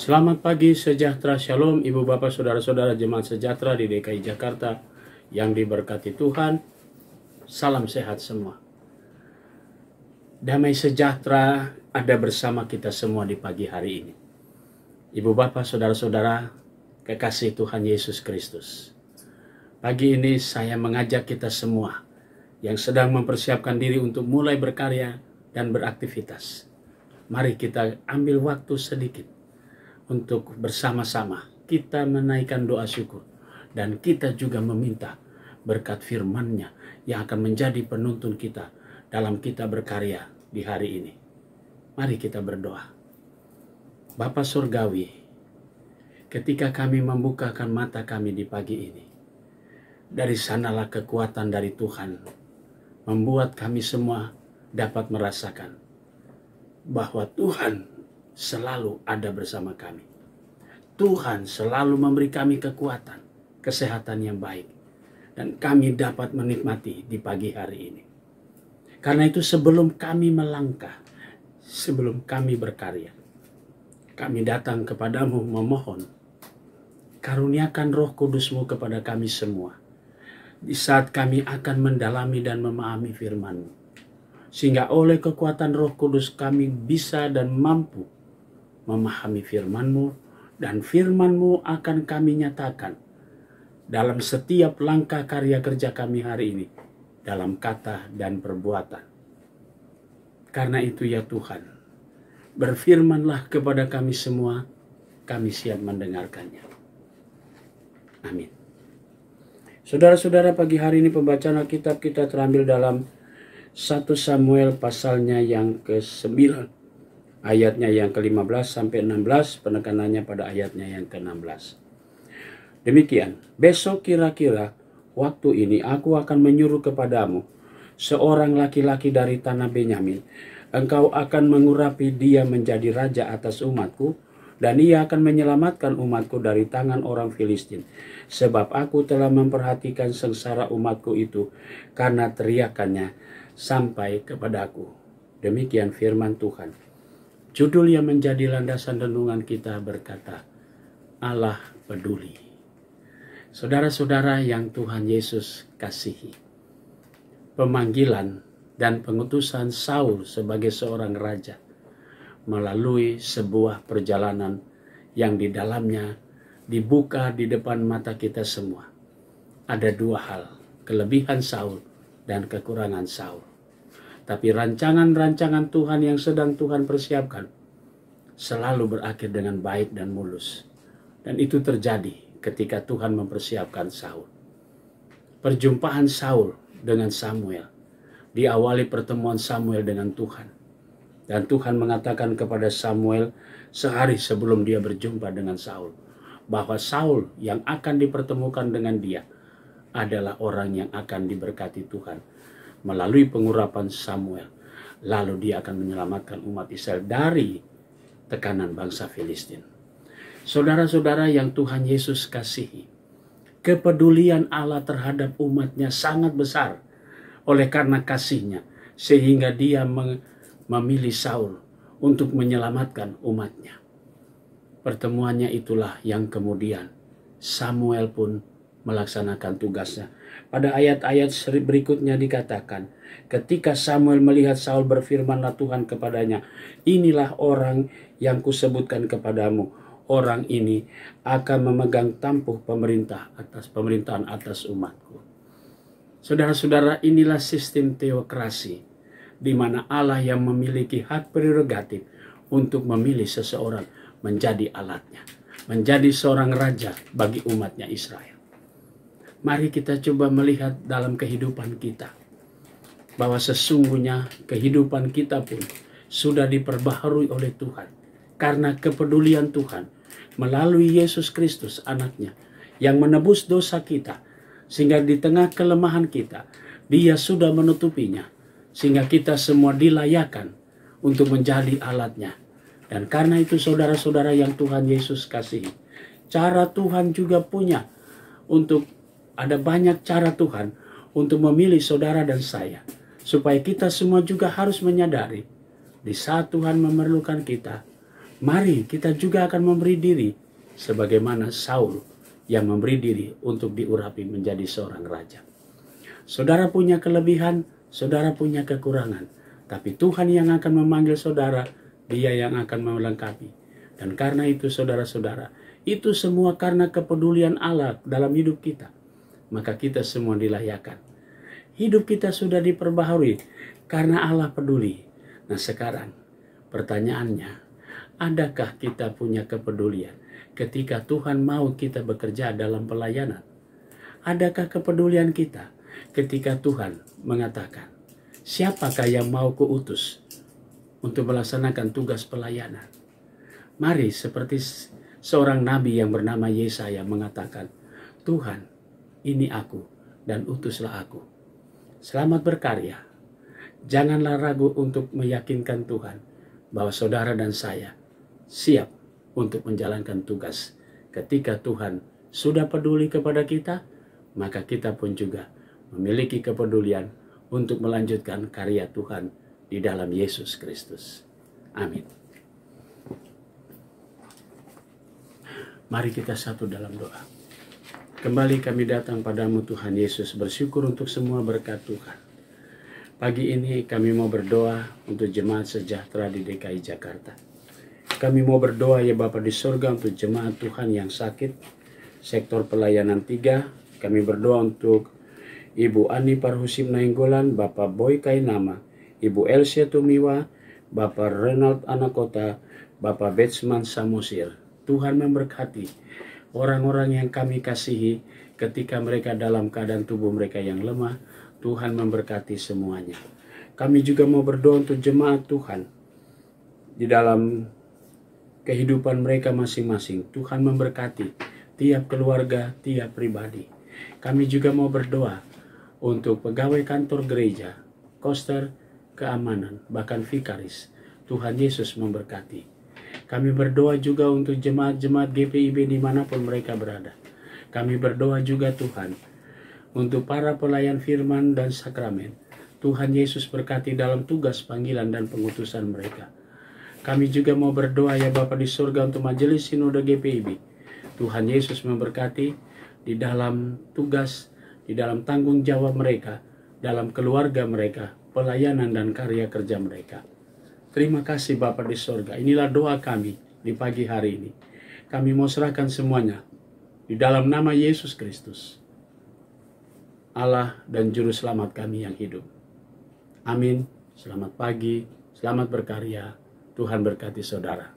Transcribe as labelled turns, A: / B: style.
A: Selamat pagi, sejahtera, shalom, ibu bapak, saudara-saudara jemaat sejahtera di DKI Jakarta yang diberkati Tuhan. Salam sehat semua. Damai sejahtera ada bersama kita semua di pagi hari ini. Ibu bapak, saudara-saudara, kekasih Tuhan Yesus Kristus. Pagi ini saya mengajak kita semua yang sedang mempersiapkan diri untuk mulai berkarya dan beraktivitas. Mari kita ambil waktu sedikit untuk bersama-sama kita menaikkan doa syukur. Dan kita juga meminta berkat firman-Nya yang akan menjadi penuntun kita dalam kita berkarya di hari ini. Mari kita berdoa. Bapa Surgawi, ketika kami membukakan mata kami di pagi ini, dari sanalah kekuatan dari Tuhan membuat kami semua dapat merasakan bahwa Tuhan selalu ada bersama kami. Tuhan selalu memberi kami kekuatan, kesehatan yang baik. Dan kami dapat menikmati di pagi hari ini. Karena itu sebelum kami melangkah, sebelum kami berkarya, kami datang kepadamu memohon, karuniakan Roh Kudus-Mu kepada kami semua. Di saat kami akan mendalami dan memahami firman-Mu. Sehingga oleh kekuatan Roh Kudus kami bisa dan mampu memahami firman-Mu, dan firman-Mu akan kami nyatakan dalam setiap langkah karya kerja kami hari ini, dalam kata dan perbuatan. Karena itu ya Tuhan, berfirmanlah kepada kami semua, kami siap mendengarkannya. Amin. Saudara-saudara, pagi hari ini pembacaan Alkitab kita terambil dalam 1 Samuel pasalnya yang ke-9. Ayatnya yang ke-15 sampai 16, penekanannya pada ayatnya yang ke-16. Demikian, besok kira-kira waktu ini aku akan menyuruh kepadamu seorang laki-laki dari tanah Benyamin. Engkau akan mengurapi dia menjadi raja atas umatku, dan ia akan menyelamatkan umatku dari tangan orang Filistin. Sebab aku telah memperhatikan sengsara umatku itu karena teriakannya sampai kepadaku. Demikian firman Tuhan. Judul yang menjadi landasan renungan kita berkata, Allah peduli. Saudara-saudara yang Tuhan Yesus kasihi, pemanggilan dan pengutusan Saul sebagai seorang raja melalui sebuah perjalanan yang di dalamnya dibuka di depan mata kita semua. Ada dua hal, kelebihan Saul dan kekurangan Saul. Tapi rancangan-rancangan Tuhan yang sedang Tuhan persiapkan selalu berakhir dengan baik dan mulus. Dan itu terjadi ketika Tuhan mempersiapkan Saul. Perjumpaan Saul dengan Samuel diawali pertemuan Samuel dengan Tuhan. Dan Tuhan mengatakan kepada Samuel sehari sebelum dia berjumpa dengan Saul, bahwa Saul yang akan dipertemukan dengan dia adalah orang yang akan diberkati Tuhan melalui pengurapan Samuel. Lalu dia akan menyelamatkan umat Israel dari tekanan bangsa Filistin. Saudara-saudara yang Tuhan Yesus kasihi, kepedulian Allah terhadap umatnya sangat besar. Oleh karena kasihnya, sehingga dia memilih Saul untuk menyelamatkan umatnya. Pertemuannya itulah yang kemudian Samuel pun melaksanakan tugasnya. Pada ayat-ayat berikutnya dikatakan, ketika Samuel melihat Saul, berfirmanlah Tuhan kepadanya, inilah orang yang kusebutkan kepadamu. Orang ini akan memegang tampuk pemerintahan atas umatku. Saudara-saudara, inilah sistem teokrasi, di mana Allah yang memiliki hak prerogatif untuk memilih seseorang menjadi alatnya, menjadi seorang raja bagi umatnya Israel. Mari kita coba melihat dalam kehidupan kita, bahwa sesungguhnya kehidupan kita pun sudah diperbaharui oleh Tuhan. Karena kepedulian Tuhan melalui Yesus Kristus anaknya yang menebus dosa kita. Sehingga di tengah kelemahan kita, dia sudah menutupinya. Sehingga kita semua dilayakan untuk menjadi alatnya. Dan karena itu saudara-saudara yang Tuhan Yesus kasihi, cara Tuhan juga punya ada banyak cara Tuhan untuk memilih saudara dan saya. Supaya kita semua juga harus menyadari, di saat Tuhan memerlukan kita, Mari kita juga akan memberi diri sebagaimana Saul yang memberi diri untuk diurapi menjadi seorang raja. Saudara punya kelebihan, saudara punya kekurangan, tapi Tuhan yang akan memanggil saudara, Dia yang akan melengkapi. Dan karena itu saudara-saudara, itu semua karena kepedulian Allah dalam hidup kita. Maka kita semua dilayakan. Hidup kita sudah diperbaharui karena Allah peduli. Nah sekarang pertanyaannya, adakah kita punya kepedulian ketika Tuhan mau kita bekerja dalam pelayanan? Adakah kepedulian kita ketika Tuhan mengatakan, siapakah yang mau kuutus untuk melaksanakan tugas pelayanan? Mari seperti seorang nabi yang bernama Yesaya mengatakan, Tuhan, ini aku dan utuslah aku. Selamat berkarya. Janganlah ragu untuk meyakinkan Tuhan bahwa saudara dan saya siap untuk menjalankan tugas. Ketika Tuhan sudah peduli kepada kita, maka kita pun juga memiliki kepedulian untuk melanjutkan karya Tuhan di dalam Yesus Kristus. Amin. Mari kita satu dalam doa. Kembali kami datang padamu Tuhan Yesus, bersyukur untuk semua berkat Tuhan. Pagi ini kami mau berdoa untuk jemaat sejahtera di DKI Jakarta. Kami mau berdoa ya Bapa di sorga untuk jemaat Tuhan yang sakit, sektor pelayanan 3. Kami berdoa untuk Ibu Ani Parhusim Nainggolan, Bapak Boy Kainama, Ibu Elsia Tumiwa, Bapak Renald Anakota, Bapak Betsman Samosir. Tuhan memberkati orang-orang yang kami kasihi ketika mereka dalam keadaan tubuh mereka yang lemah. Tuhan memberkati semuanya. Kami juga mau berdoa untuk jemaat Tuhan di dalam kehidupan mereka masing-masing. Tuhan memberkati tiap keluarga, tiap pribadi. Kami juga mau berdoa untuk pegawai kantor gereja, koster, keamanan, bahkan vikaris. Tuhan Yesus memberkati. Kami berdoa juga untuk jemaat-jemaat GPIB dimanapun mereka berada. Kami berdoa juga Tuhan untuk para pelayan firman dan sakramen. Tuhan Yesus berkati dalam tugas panggilan dan pengutusan mereka. Kami juga mau berdoa ya Bapa di surga untuk majelis sinode GPIB. Tuhan Yesus memberkati di dalam tugas, di dalam tanggung jawab mereka, dalam keluarga mereka, pelayanan dan karya kerja mereka. Terima kasih Bapa di surga. Inilah doa kami di pagi hari ini. Kami mau serahkan semuanya di dalam nama Yesus Kristus, Allah dan Juru Selamat kami yang hidup. Amin. Selamat pagi, selamat berkarya. Tuhan berkati saudara.